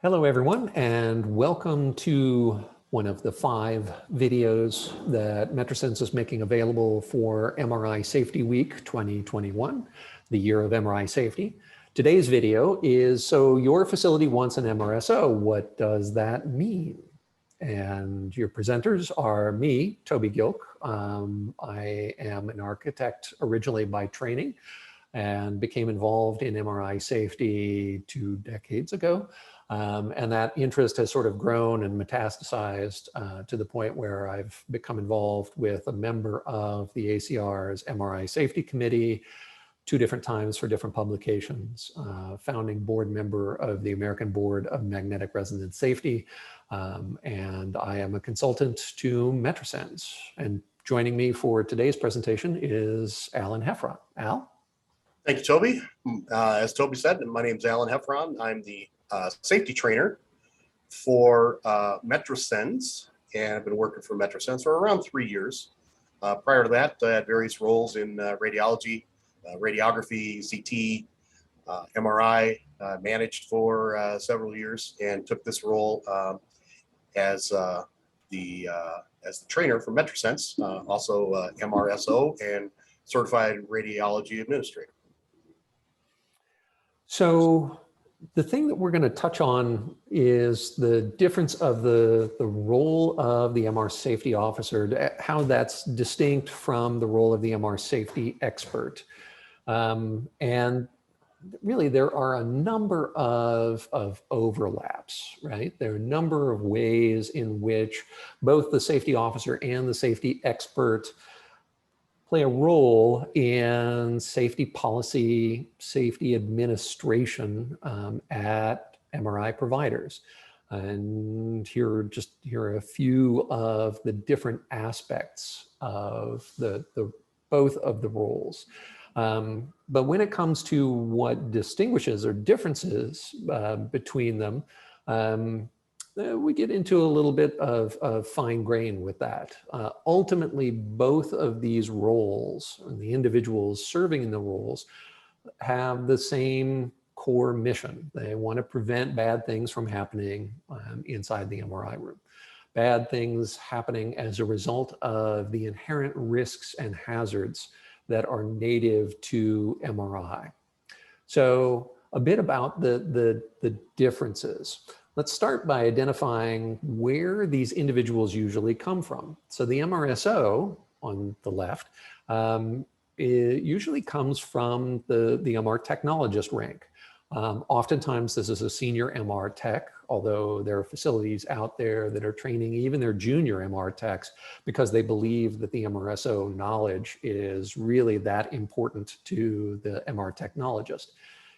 Hello, everyone, and welcome to one of the 5 videos that Metrasens is making available for MRI Safety Week 2021, the year of MRI safety. Today's video is, so your facility wants an MRSO. What does that mean? And your presenters are me, Toby Gilk. I am an architect originally by training and became involved in MRI safety 2 decades ago. And that interest has sort of grown and metastasized to the point where I've become involved with a member of the ACR's MRI Safety Committee 2 different times for different publications, founding board member of the American Board of Magnetic Resonance Safety, and I am a consultant to Metrasens. And joining me for today's presentation is Alan Heffron. Al? Thank you, Toby. As Toby said, my name is Alan Heffron. I'm the safety trainer for Metrasens, and I've been working for Metrasens for around 3 years. Prior to that, I had various roles in radiology, radiography, CT, MRI, managed for several years, and took this role as the trainer for Metrasens, also MRSO and certified radiology administrator. So the thing that we're going to touch on is the difference of the role of the MR safety officer, how that's distinct from the role of the MR safety expert. And really, there are a number of overlaps, right? There are a number of ways in which both the safety officer and the safety expert play a role in safety policy, safety administration at MRI providers. And here are a few of the different aspects of both of the roles. But when it comes to what distinguishes or differences between them, we get into a little bit of fine grain with that. Ultimately, both of these roles and the individuals serving in the roles have the same core mission. They want to prevent bad things from happening inside the MRI room. Bad things happening as a result of the inherent risks and hazards that are native to MRI. So a bit about the differences. Let's start by identifying where these individuals usually come from. So the MRSO on the left it usually comes from the MR technologist rank. Oftentimes this is a senior MR tech, although there are facilities out there that are training even their junior MR techs because they believe that the MRSO knowledge is really that important to the MR technologist.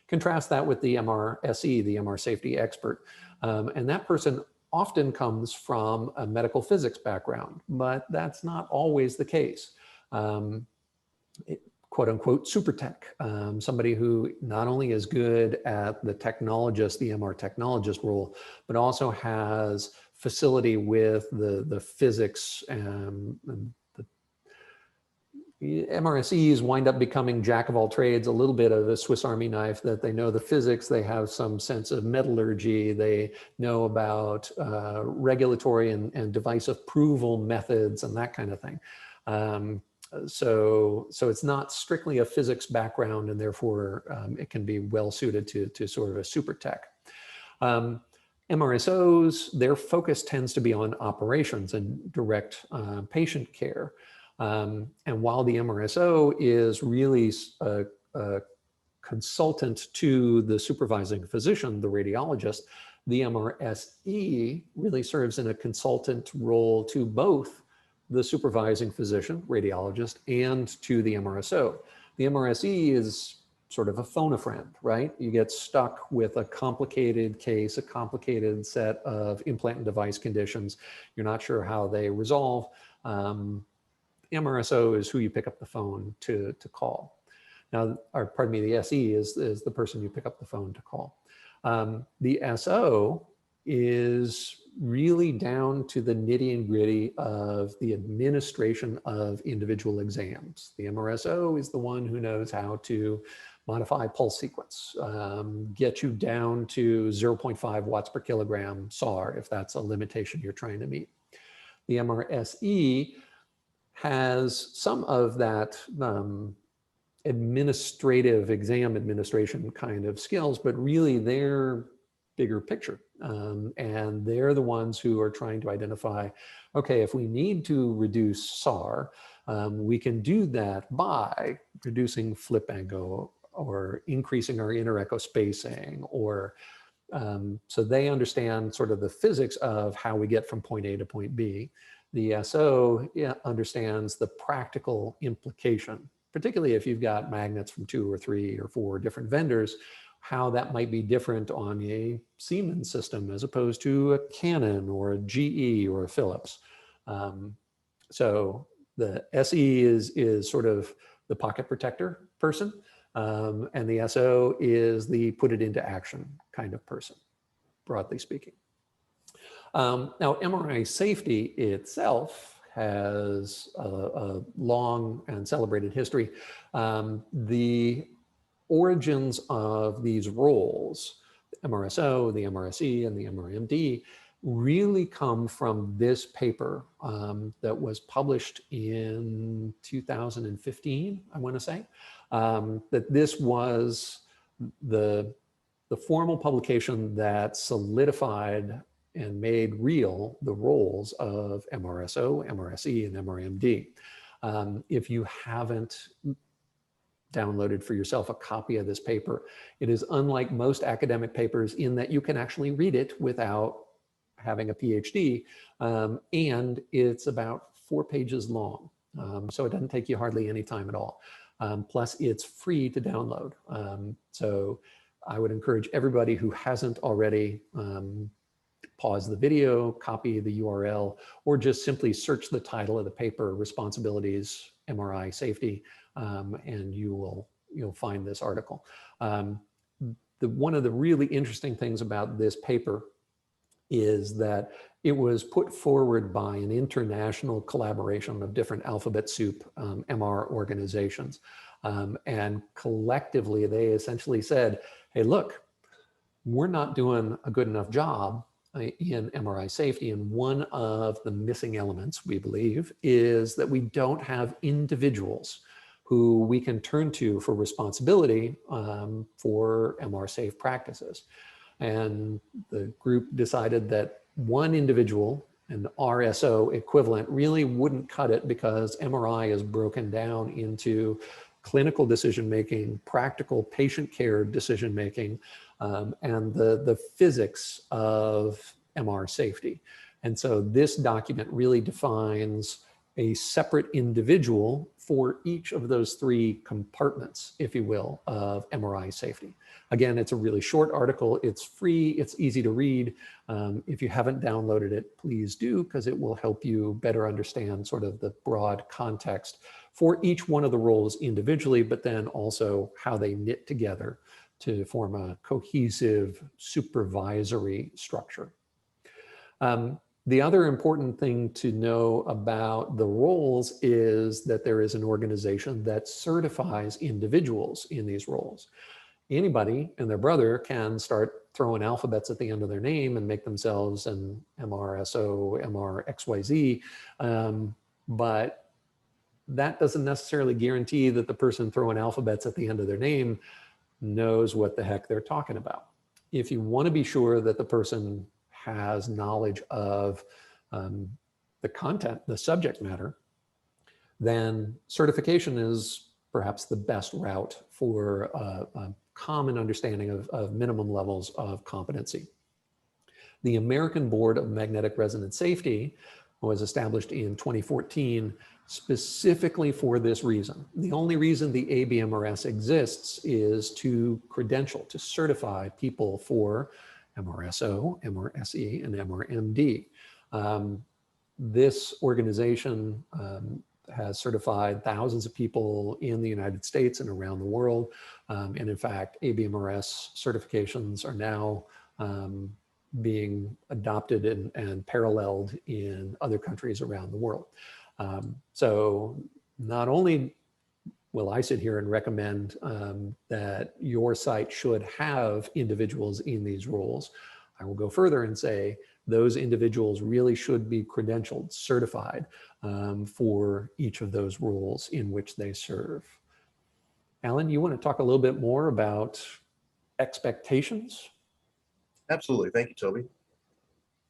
Contrast that with the MRSE, the MR safety expert. And that person often comes from a medical physics background, but that's not always the case. Quote unquote super tech, somebody who not only is good at the technologist, the MR technologist role, but also has facility with the physics and the MRSEs wind up becoming jack of all trades, a little bit of a Swiss Army knife, that they know the physics, they have some sense of metallurgy, they know about regulatory and device approval methods and that kind of thing. So it's not strictly a physics background, and therefore it can be well suited to sort of a super tech. MRSOs, their focus tends to be on operations and direct patient care. And while the MRSO is really a consultant to the supervising physician, the radiologist, the MRSE really serves in a consultant role to both the supervising physician, radiologist, and to the MRSO. The MRSE is sort of a phone a friend, right? You get stuck with a complicated case, a complicated set of implant and device conditions. You're not sure how they resolve. MRSO is who you pick up the phone to call. Now, or pardon me, the SE is the person you pick up the phone to call. The SO is really down to the nitty and gritty of the administration of individual exams. The MRSO is the one who knows how to modify pulse sequence, get you down to 0.5 watts per kilogram SAR, if that's a limitation you're trying to meet. The MRSE has some of that administrative exam administration kind of skills, but really they're bigger picture. And they're the ones who are trying to identify, okay, if we need to reduce SAR, we can do that by reducing flip angle or increasing our inter-echo spacing, or so they understand sort of the physics of how we get from point A to point B. The SO understands the practical implication, particularly if you've got magnets from 2 or 3 or 4 different vendors, how that might be different on a Siemens system as opposed to a Canon or a GE or a Philips. So the SE is sort of the pocket protector person, and the SO is the put it into action kind of person, broadly speaking. Now, MRI safety itself has a long and celebrated history. The origins of these roles, the MRSO, the MRSE, and the MRMD, really come from this paper that was published in 2015, I want to say, that this was the formal publication that solidified and made real the roles of MRSO, MRSE, and MRMD. If you haven't downloaded for yourself a copy of this paper, it is unlike most academic papers in that you can actually read it without having a PhD, and it's about 4 pages long. So it doesn't take you hardly any time at all. Plus it's free to download. So I would encourage everybody who hasn't already pause the video, copy the URL, or just simply search the title of the paper, Responsibilities, MRI Safety, and you'll find this article. One of the really interesting things about this paper is that it was put forward by an international collaboration of different alphabet soup MR organizations. And collectively, they essentially said, hey, look, we're not doing a good enough job in MRI safety. And one of the missing elements, we believe, is that we don't have individuals who we can turn to for responsibility for MR safe practices. And the group decided that one individual, an RSO equivalent, really wouldn't cut it because MRI is broken down into clinical decision-making, practical patient care decision-making, and the physics of MR safety. And so this document really defines a separate individual for each of those 3 compartments, if you will, of MRI safety. Again, it's a really short article. It's free. It's easy to read. If you haven't downloaded it, please do, because it will help you better understand sort of the broad context for each one of the roles individually, but then also how they knit together to form a cohesive supervisory structure. The other important thing to know about the roles is that there is an organization that certifies individuals in these roles. Anybody and their brother can start throwing alphabets at the end of their name and make themselves an MRSO, MRXYZ, but that doesn't necessarily guarantee that the person throwing alphabets at the end of their name knows what the heck they're talking about. If you want to be sure that the person has knowledge of the content, the subject matter, then certification is perhaps the best route for a common understanding of minimum levels of competency. The American Board of Magnetic Resonance Safety was established in 2014 specifically for this reason. The only reason the ABMRS exists is to credential, to certify people for MRSO, MRSE, and MRMD. This organization has certified thousands of people in the United States and around the world. And in fact, ABMRS certifications are now being adopted and paralleled in other countries around the world. So not only will I sit here and recommend that your site should have individuals in these roles? I will go further and say those individuals really should be credentialed, certified for each of those roles in which they serve. Alan, you want to talk a little bit more about expectations? Absolutely. Thank you, Toby.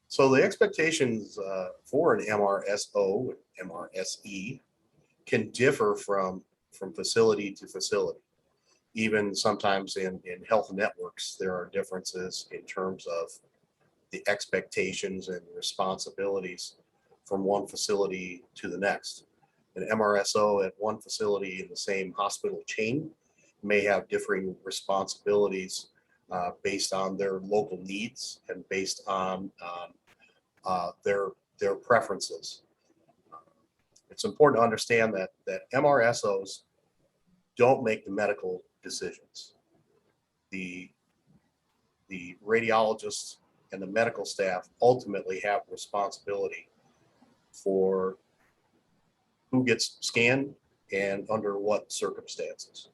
So the expectations for an MRSO and MRSE can differ from facility to facility. Even sometimes in health networks, there are differences in terms of the expectations and responsibilities from one facility to the next. An MRSO at one facility in the same hospital chain may have differing responsibilities based on their local needs and based on their preferences. It's important to understand that MRSOs don't make the medical decisions. The radiologists and the medical staff ultimately have responsibility for who gets scanned and under what circumstances.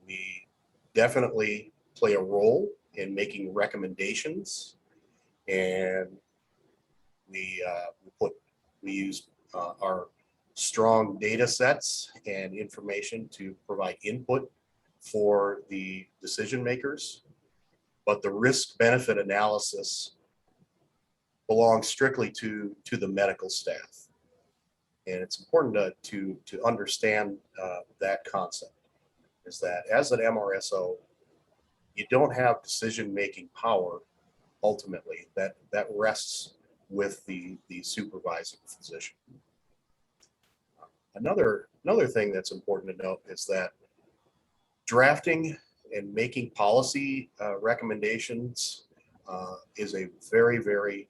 We definitely play a role in making recommendations, and we use our strong data sets and information to provide input for the decision makers, but the risk benefit analysis belongs strictly to the medical staff. And it's important to understand that concept, is that as an MRSO, you don't have decision-making power ultimately. That rests with the supervising physician. Another thing that's important to note is that drafting and making policy recommendations is a very, very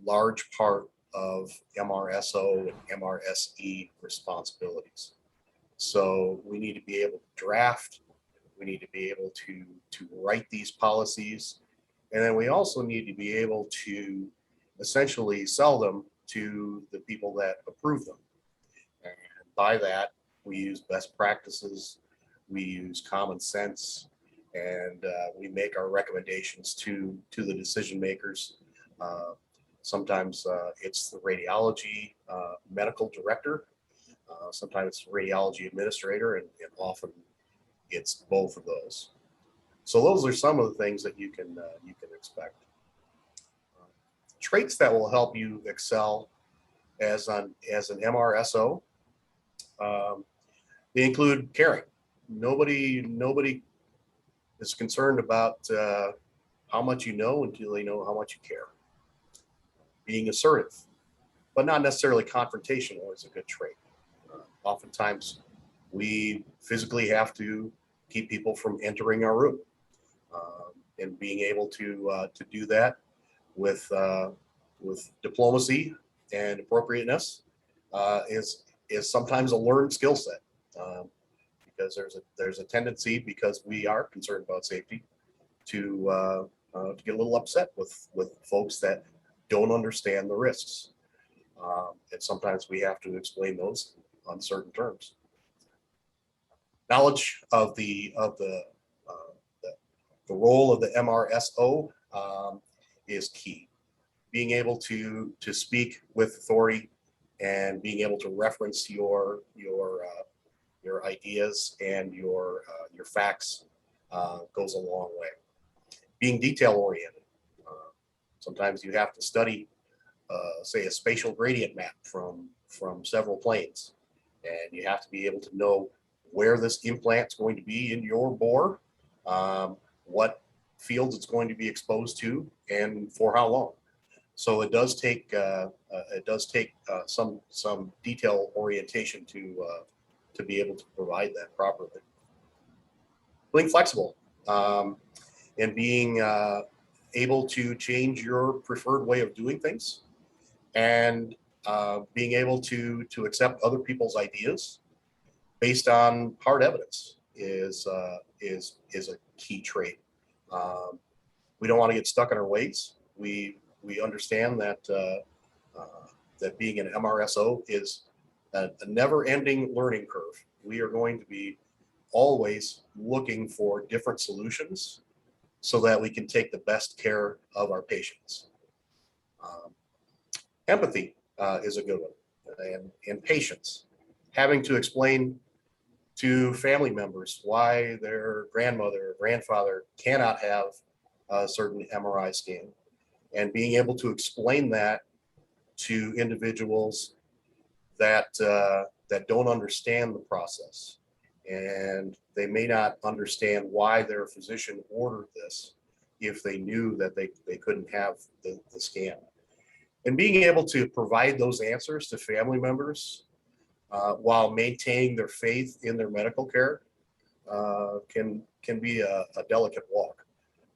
large part of MRSO and MRSE responsibilities. So we need to be able to draft, we need to be able to write these policies, and then we also need to be able to essentially sell them to the people that approve them. And by that, we use best practices, we use common sense, and we make our recommendations to the decision makers. Sometimes it's the radiology medical director, sometimes it's radiology administrator, and often it's both of those. So those are some of the things that you can expect. Traits that will help you excel as an MRSO. They include caring. Nobody is concerned about how much you know until they know how much you care. Being assertive, but not necessarily confrontational, is a good trait. Oftentimes, we physically have to keep people from entering our room, and being able to do that with diplomacy and appropriateness is sometimes a learned skill set, because there's a tendency, because we are concerned about safety, to get a little upset with folks that don't understand the risks, and sometimes we have to explain those on certain terms. Knowledge of the role of the MRSO is key. Being able to speak with authority and being able to reference your ideas and your facts goes a long way. Being detail oriented. Sometimes you have to study, say, a spatial gradient map from several planes, and you have to be able to know where this implant's going to be in your bore, what fields it's going to be exposed to, and for how long. So it does take some detail orientation to be able to provide that properly. Being flexible and being able to change your preferred way of doing things, and being able to accept other people's ideas based on hard evidence is a key trait. We don't want to get stuck in our ways. We understand that that being an MRSO is a never-ending learning curve we are going to be always looking for different solutions so that we can take the best care of our patients. Empathy is a good one, and patience. Having to explain to family members why their grandmother or grandfather cannot have a certain MRI scan, and being able to explain that to individuals that that don't understand the process, and they may not understand why their physician ordered this if they knew that they couldn't have the scan. And being able to provide those answers to family members while maintaining their faith in their medical care can be a delicate walk.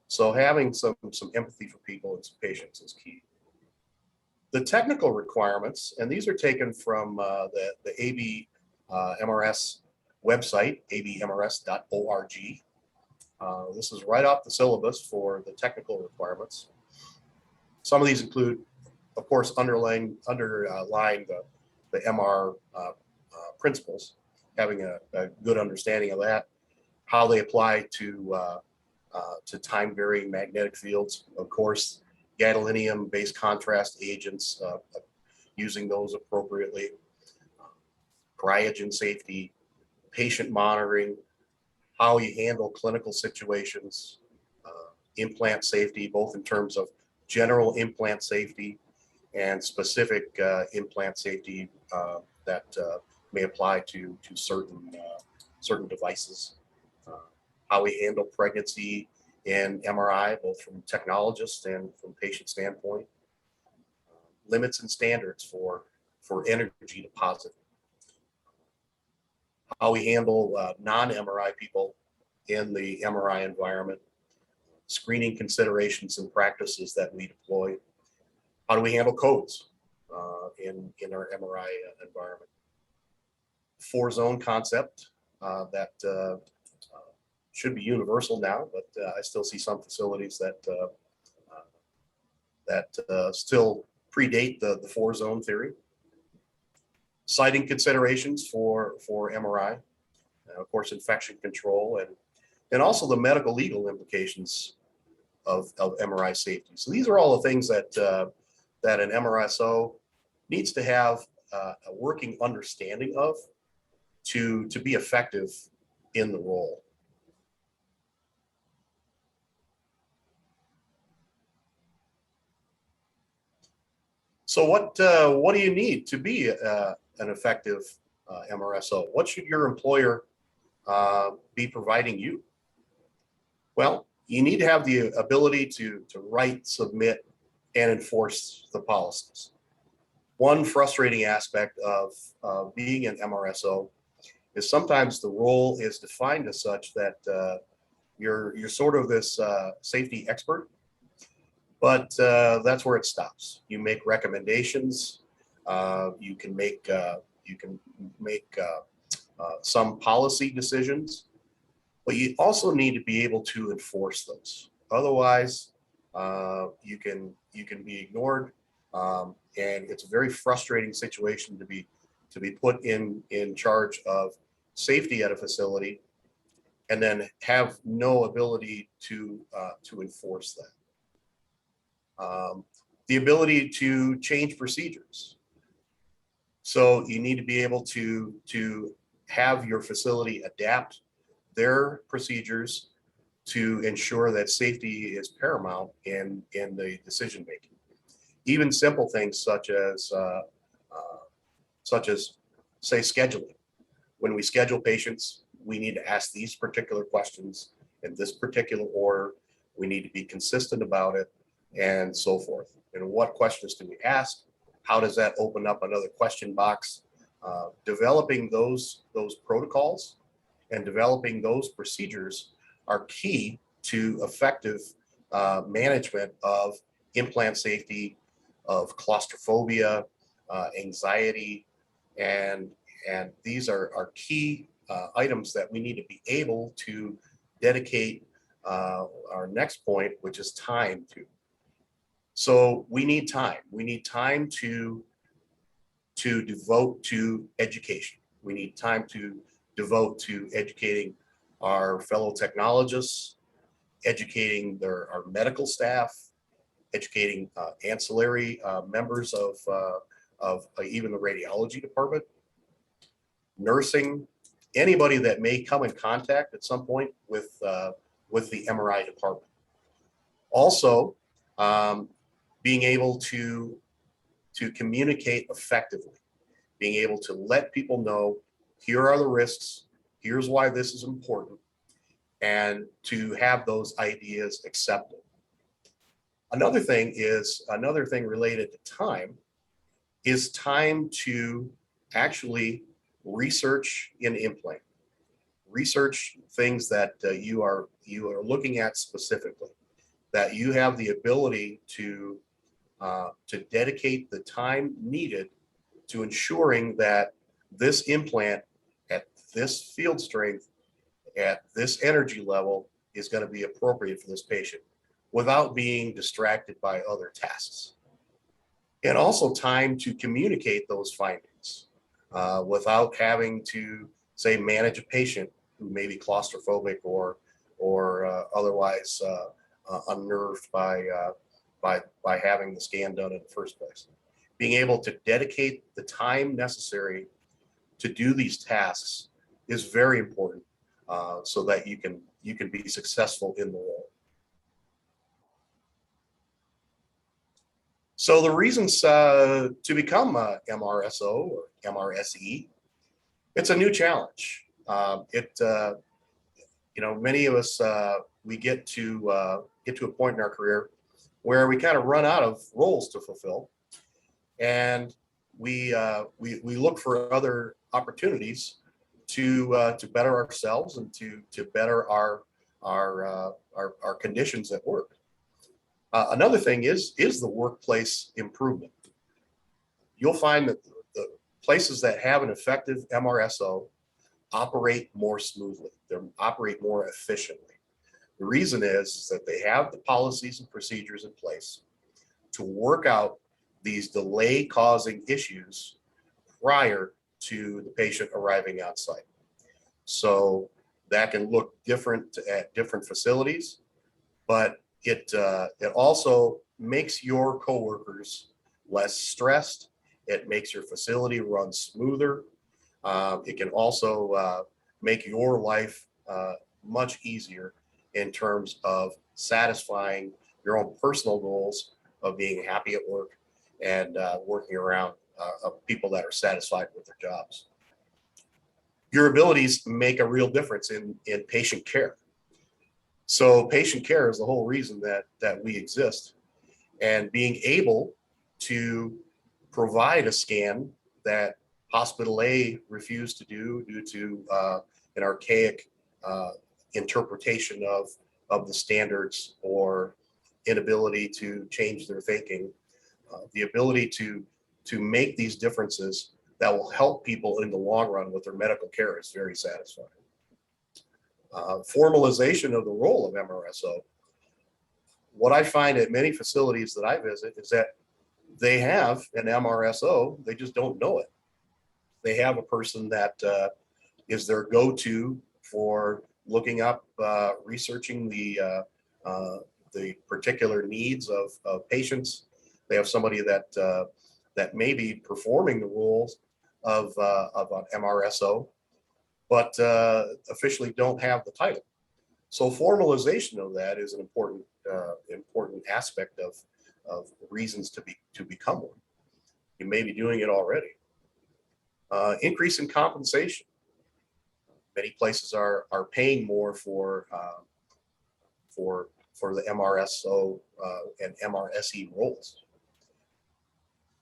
So having some empathy for people and some patience is key. The technical requirements, and these are taken from the AB MRS website, abmrs.org. This is right off the syllabus for the technical requirements. Some of these include, of course, underlying the MR principles, having a good understanding of that, how they apply to time varying magnetic fields, of course, gadolinium-based contrast agents, using those appropriately, cryogen safety, patient monitoring, how you handle clinical situations, implant safety, both in terms of general implant safety and specific implant safety that may apply to certain devices. How we handle pregnancy and MRI, both from technologists and from patient standpoint. Limits and standards for energy deposit. How we handle non-MRI people in the MRI environment. Screening considerations and practices that we deploy. How do we handle codes in our MRI environment? 4-zone concept that should be universal now, but I still see some facilities that still predate the 4-zone theory. Siting considerations for MRI, of course, infection control, and also the medical legal implications of MRI safety. So these are all the things that that an MRSO needs to have a working understanding of to be effective in the role. So what do you need to be an effective MRSO? What should your employer be providing you? Well, you need to have the ability to write, submit, and enforce the policies. One frustrating aspect of being an MRSO is sometimes the role is defined as such that you're sort of this safety expert, but that's where it stops. You make recommendations. You can make some policy decisions, but you also need to be able to enforce those. Otherwise, you can be ignored, and it's a very frustrating situation to be put in charge of safety at a facility, and then have no ability to enforce that. The ability to change procedures. So you need to be able to have your facility adapt their procedures to ensure that safety is paramount in the decision making. Even simple things such as say scheduling. When we schedule patients, we need to ask these particular questions in this particular order. We need to be consistent about it, and so forth. And what questions do we ask? How does that open up another question box? Developing those protocols and developing those procedures are key to effective management of implant safety, of claustrophobia, anxiety, and these are key items that we need to be able to dedicate our next point, which is time to. So we need time. We need time to devote to education. We need time to devote to educating our fellow technologists, educating our medical staff, educating ancillary members of even the radiology department, nursing, anybody that may come in contact at some point with the MRI department. Also, being able to communicate effectively, being able to let people know, here are the risks, here's why this is important, and to have those ideas accepted. Another thing related to time is time to actually research an implant, research things that you are looking at specifically, that you have the ability to dedicate the time needed to ensuring that this implant at this field strength, at this energy level, is going to be appropriate for this patient without being distracted by other tasks. And also time to communicate those findings without having to, say, manage a patient who may be claustrophobic or otherwise unnerved by having the scan done in the first place. Being able to dedicate the time necessary to do these tasks is very important, so that you can be successful in the role. So the reasons to become a MRSO or MRSE, it's a new challenge. Many of us, we get to a point in our career where we kind of run out of roles to fulfill, and we look for other opportunities to better ourselves and to better our conditions at work. Another thing is the workplace improvement. You'll find that the places that have an effective MRSO operate more smoothly, they operate more efficiently. The reason is that they have the policies and procedures in place to work out these delay-causing issues prior to the patient arriving on site. So that can look different at different facilities, but it also makes your coworkers less stressed. It makes your facility run smoother. It can also make your life much easier in terms of satisfying your own personal goals of being happy at work and working around people that are satisfied with their jobs. Your abilities make a real difference in patient care. So patient care is the whole reason that we exist, and being able to provide a scan that Hospital A refused to do due to an archaic interpretation of the standards or inability to change their thinking, the ability to make these differences that will help people in the long run with their medical care is very satisfying. Formalization of the role of MRSO. What I find at many facilities that I visit is that they have an MRSO, they just don't know it. They have a person that is their go-to for looking up, researching the particular needs of patients. They have somebody that may be performing the roles of an MRSO, but officially don't have the title. So formalization of that is an important aspect of reasons to become one. You may be doing it already. Increase in compensation. Many places are paying more for the MRSO and MRSE roles.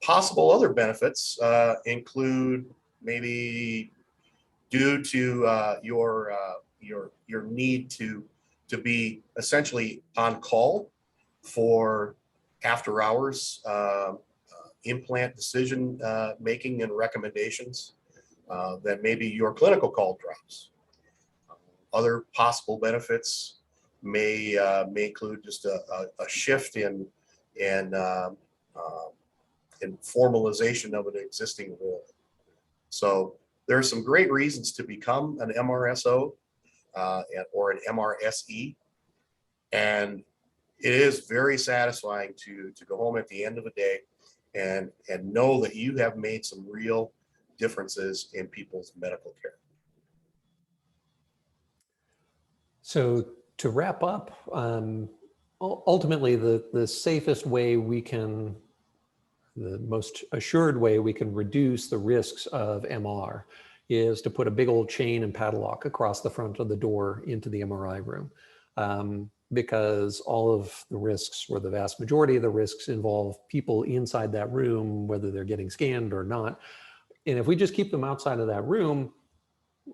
Possible other benefits include maybe due to your need to be essentially on call for after hours implant decision making and recommendations, that maybe your clinical call drops. Other possible benefits may include just a shift in formalization of an existing role. So There are some great reasons to become an MRSO or an MRSE. And it is very satisfying to go home at the end of the day and know that you have made some real differences in people's medical care. So to wrap up, ultimately the safest way we can, the most assured way we can reduce the risks of MR is to put a big old chain and padlock across the front of the door into the MRI room. Because all of the risks, or the vast majority of the risks, involve people inside that room, whether they're getting scanned or not. And if we just keep them outside of that room,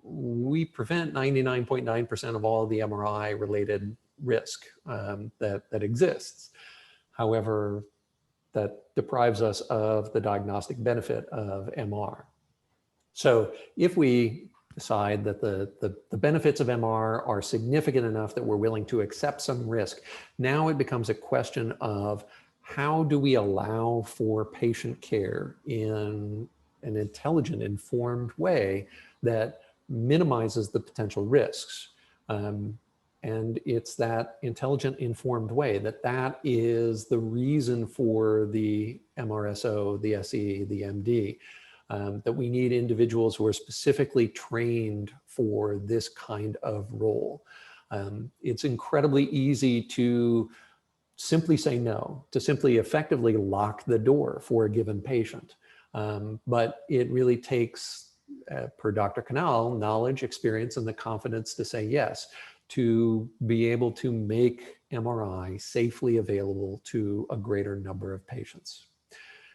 we prevent 99.9% of all the MRI related risk that exists. However, that deprives us of the diagnostic benefit of MR. So if we decide that the benefits of MR are significant enough that we're willing to accept some risk, now it becomes a question of how do we allow for patient care in an intelligent, informed way that minimizes the potential risks. And it's that intelligent, informed way that is the reason for the MRSO, the SE, the MD. That we need individuals who are specifically trained for this kind of role. It's incredibly easy to simply say no, to simply effectively lock the door for a given patient. But it really takes, per Dr. Canal, knowledge, experience, and the confidence to say yes, to be able to make MRI safely available to a greater number of patients.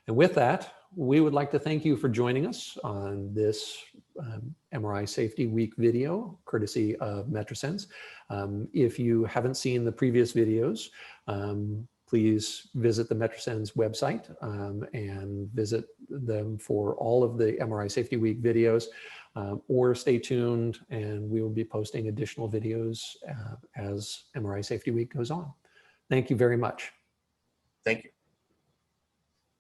And with that, we would like to thank you for joining us on this MRI Safety Week video, courtesy of Metrasens. If you haven't seen the previous videos, please visit the Metrasens website and visit them for all of the MRI Safety Week videos, or stay tuned and we will be posting additional videos as MRI Safety Week goes on. Thank you very much. Thank you.